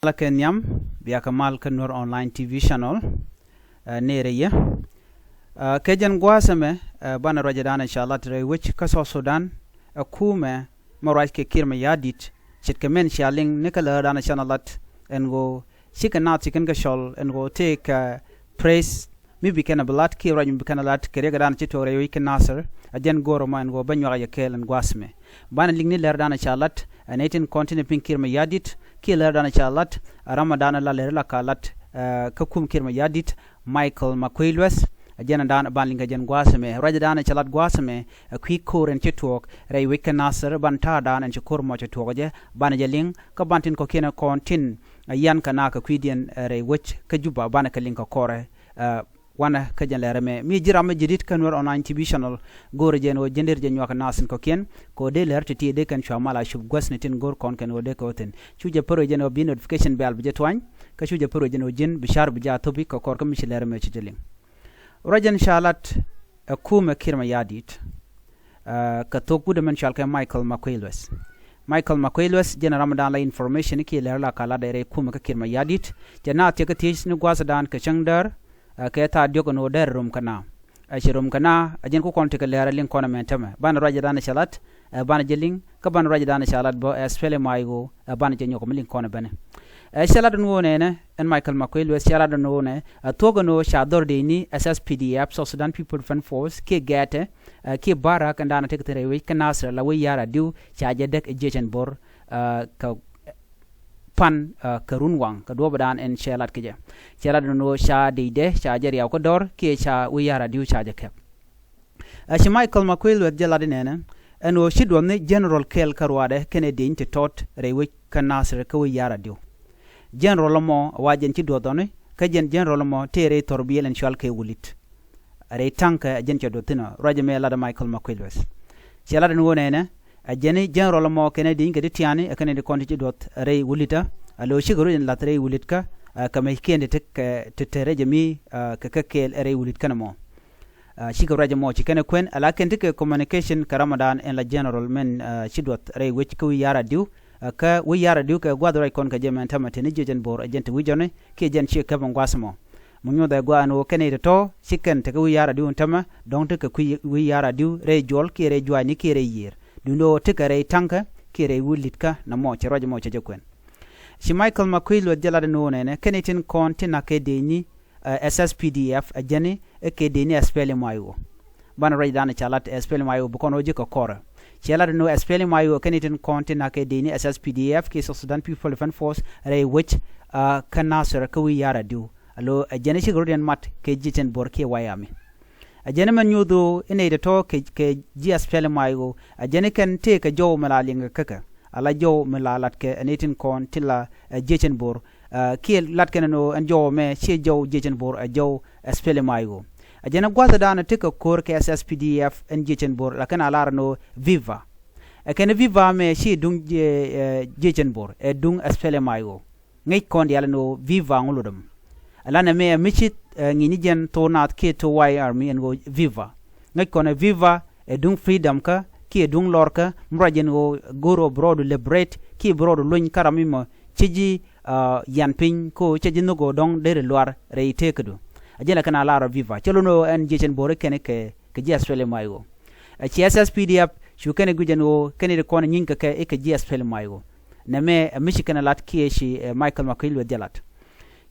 La Kenyam, Biakamal Nuer online TV channel, Nereye. Kajan Guasame, Bana Rajadana Shalatre, which Kaso Sudan, a kuumɛ Morai kiir mayardit, Chitkamen Shaling, Nicola Dana Chanalat, and go Chicken Chicken Gashol, and go take praise. Maybe can a blood kill Rajum Bicanalat, Keregan Chitore, we can answer, a gen goroma and go Banyaya Kel and Guasme. Bana Lingni Lerdana Charlotte, an 18 continent pink kiir mayardit, Killer Dana Charlotte, a Ramadana La Lerla Kalat, Kakum kiir mayardit, maikal makuei lueth, a Jenadan Banling Jen Guasame, Rajadana Chalat Guasame, a quick core and chitwalk, Ray Wikanasser, Bantadan and Chukur Mochatoge, Banajaling, Kabantin Kokina Contin, a Yan Kanaka Quidian, Ray Witch, Kajuba, Banakalinka Core, wana kajan lereme mi jirama jidit kanwer online TV channel gor jen o jender jen waka nasin ko ken ko de ler ti de kan chamala shub gwasnitin gor kon ken o de ko ten chuje pro jen o bi notification bell bi jetwan ka chuje pro jen o jen bishar bi ja tobi ko kor kam lereme ci jeling rajan shalat kuumɛ kiir mayardit ka tok bude men shalka maikal makuei lueth jen ramadan la information ki ler la kala de kuumɛ kiir mayardit jana te ka tis ni gwasadan ka changdar keta diogo no der rum kana ashirum kana ajen ko konte lera lin kona mentama ban rajadana shalat ban jeling ka ban rajadana shalat bo SPLM IO ban jenyo ko lin kona bane shalat no ne en maikal makuei lueth shalat no ne togo no shador de ni SSPDF so Sudan People Defense Force ke gate ke bara kandana tektere we kanasra la we yara diu chaje dek ejechen bor ka pan karun wang ka do badan en shalat kije shalat no sha de sha jer yaw ko dor ke sha wi yara diu sha je kep shi maikal makuei lueth jelade nene en o shidwon ne general kel karwade kene de inte tot rewe kanasre ka wi yara diu general mo wajen ci do doni ka general mo tere torbiel en shal ke wulit are tanka jen ci do tina roje me lada maikal makuei lueth shalat no nene ajeni general mo kene de ngade tiani akane de konti dot rey wulita alo shigoro en latre wulitka kama kende tek tereje mi kel rey wulit kana mo shigoro raje mo chikene kwen ala kente ke communication ka ramadan en la general men chidot rey wech ko yara diu ka wi yara diu ka gwadro kon ka jemen tamate ni jejen bor agente wijone ke jen che ka bangwasmo munyo da gwano kene to chiken te ko yara diu tama don te ka wi yara diu rey jol ke rey jwani ke rey yer dundo tikare tanka kire wulitka na mo roje mo kwen shi maikal makuei lueth jelade no ne kenetin kontina ke deni SSPDF ajeni ke deni SPLM IO ban rajdana chalat SPLM IO bukono je ko kora chelade no SPLM IO kenetin kontina ke deni SSPDF ke Sudan People Defense Force rey which kanasra ka wi yara diu alo ajeni shi gorden mat ke jiten bor ke wayami ajene man nyudo ine de to ke SPLM IO ajene kan te ka jow malalinga kaka ala jow malalat ke anetin kon tilla jechen bor ke lat ken no an jow me che jow jechen bor a jow SPLM IO ajene gwada dana te ka kor ke SSPDF en jechen bor la kana lar no viva ken viva me che dung jechen bor e dung SPLM IO ngai kon yala no viva nguludum ala na me michit ngini jen thoknath ke to y army en go viva ngai kone viva e dung freedom ka ke dung lorka mrajen go goro broad liberate ki broad luñ karami mo ciji yan pin ko ciji no go dong de loir reite kedu ajela kana la viva chelono en jechen bore kene ke SPLM IO ci SSPDF shu kene gujen go kene de kone nyinka ke SPLM IO na me michigan lat ki shi maikal makuei lueth jalat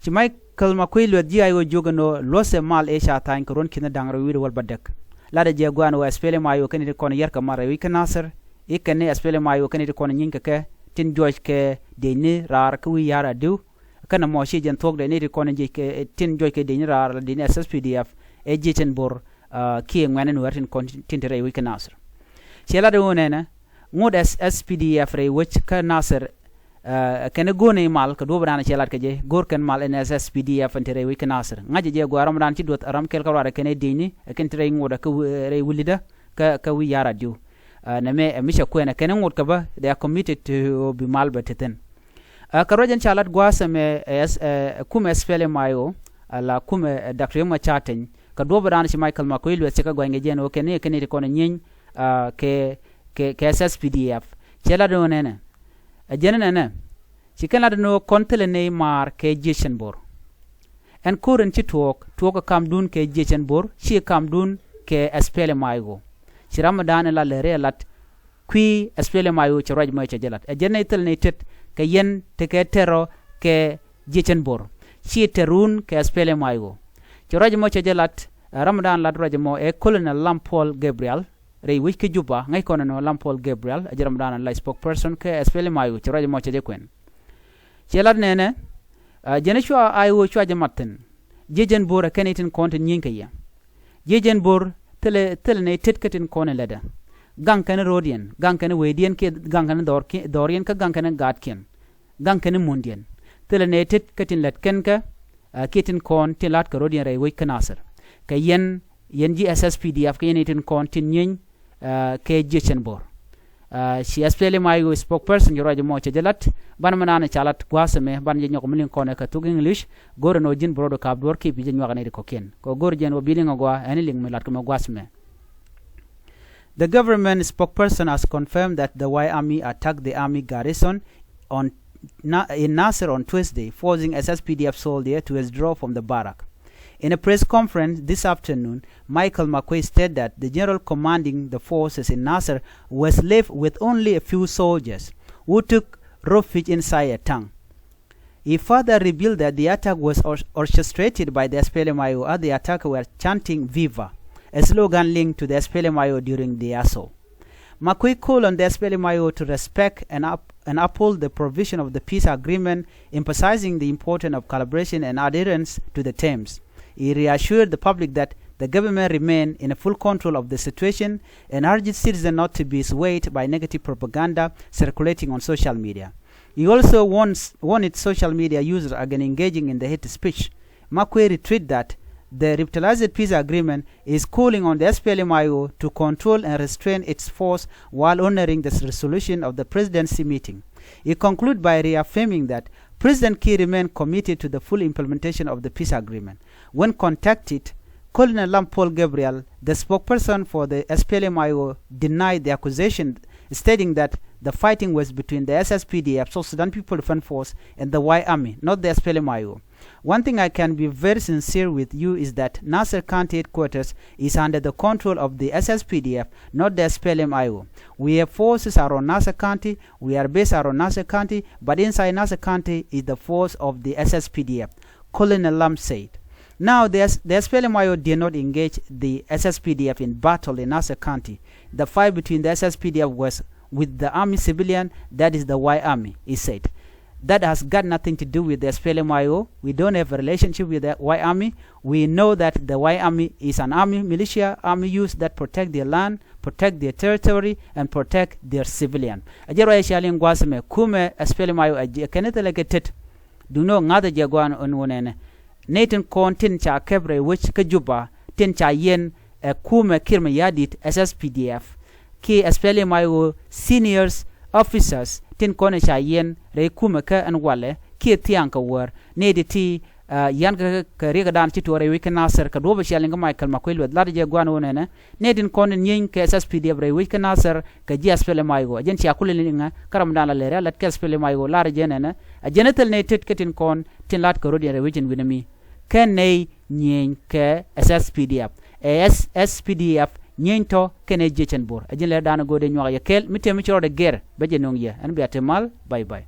ci maikal makuei lueth ji ayo jogano lose mal e sha tan ko ron kina dangra wiru wal badek lada je gwano SPLM IO kene de kono yerka mara wi kanasar e kene SPLM IO kene de kono nyinka ke tin joj ke de ni rar ko wi yara du kana mo shi jen tok de ni de kono je ke tin joj ke de ni rar de ni SSPDF e jechen bor ki ngwane no wertin kon tin tere wi kanasar shela de wonena ngod SSPDF re wich kanasar kene gone mal ka do brana chelat keje gor ken mal en SSPDF entere wi kanasar ngaje je go ramadan ci dot aram kel kawara kene dini ken tere ngoda ka re wulida ka wi yara diu na me misha kwena kene ngod ka ba they are committed to be mal beteten ka rojen chalat gwasa me kuumɛ SPLM IO ala kuumɛ Dr. Yuma chaten ka do brana ci maikal makuei lueth ka gwange je no kene ko nyin ke SSPDF chela do nene ajene nene chicken lad no kontele ne mar ke jeshen bor en kuren chi tuok kam dun ke jeshen bor chi kam dun ke SPLM IO chi ramadan la lere lat qui SPLM IO chi raj mo che jelat e jene tel ne tet ke yen te ke tero ke jeshen bor chi terun ke SPLM IO chi raj mo che jelat ramadan lad raj mo e colonel Lampol Gabriel rei wiki juba ngai kono no Lampol Gabriel a ramadan la spokesperson ke SPLM IO chi raj mo che jekwen chelat nene jene chwa IO chwa jamaten jejen bor kenetin konten nyinka ya jejen bor tele ne tetkatin kone leda gankane rodien gankane wedien ke gankane dorien ka gankane gatken gankane mundien tele ne tetkatin letken ka kitin kon tilat ka rodien rei wik kanasar ka yen ji SSPDF ke yenetin kon tin nyin ke jechen bor si SPLM IO spokesperson joroje mo che jelat ban manana chalat gwasame ban je nyoko milin kone ka tug English gore no jin brodo ka dor ki bi je nyoko ne ko ken ko gore jen o bilingo gwa ani ling milat ko gwasame. The government spokesperson has confirmed that the Y Army attacked the army garrison in Nasser on Tuesday, forcing SSPDF soldiers to withdraw from the barrack. In a press conference this afternoon, Makuei said that the general commanding the forces in Nasser was left with only a few soldiers who took refuge inside a thiaŋ. He further revealed that the attack was orchestrated by the SPLM IO as the attackers were chanting Viva, a slogan linked to the SPLM IO during the assault. Makuei called on the SPLM IO to respect and uphold the provision of the peace agreement, emphasizing the importance of collaboration and adherence to the terms. He reassured the public that the government remained in full control of the situation and urged citizens not to be swayed by negative propaganda circulating on social media. He also warned social media users against engaging in the hate speech. Makuei retreated that the revitalized peace agreement is calling on the SPLM IO to control and restrain its force while honoring the resolution of the presidency meeting. He concluded by reaffirming that President Kiir remained committed to the full implementation of the peace agreement. When contacted, Colonel Lampol Gabriel, the spokesperson for the SPLM IO, denied the accusation, stating that the fighting was between the SSPDF, South Sudan People Defense Force, and the Y Army, not the SPLM IO. One thing I can be very sincere with you is that Nasser County headquarters is under the control of the SSPDF, not the SPLM IO. We have forces around Nasser County, we are based around Nasser County, but inside Nasser County is the force of the SSPDF, Colonel Lam said. Now, the SPLM IO did not engage the SSPDF in battle in Nasser County. The fight between the SSPDF was with the army civilian, that is the Y Army, he said. That has got nothing to do with the SPLM IO. We don't have a relationship with the Y Army. We know that the Y Army is an army militia, army use that protect their land, protect their territory, and protect their civilian. Ajero ya shali ngwaseme kuumɛ SPLM IO aje kenete leketet. Duno ngada jagwan onwonene. Nathan kon tin cha kebre which ka juba tin cha yen kuumɛ kiir mayardit SSPDF ki SPLM IO seniors officers tin kone cha yen re kuumɛ ka an wale ki thiaŋ ka war nedi ti yan ka riga dan ci tore wi ka nasser ka doba shali nga maikal makuei lueth lada je gwan wonene nedin kon nyin ka SSPDF re wi ka nasser ka ji SPLM IO ajen ci akule linga karam dan la lere lat ka SPLM IO lara jenene ajenetel ne tet ketin kon tin lat ka rodi re wi jin winami ken ne nyin ka SSPDF SSPDF nyin to kene jechen bor ajen le dan gode nyoya kel mitem ci rode ger be je nong ye an biatemal bye bye.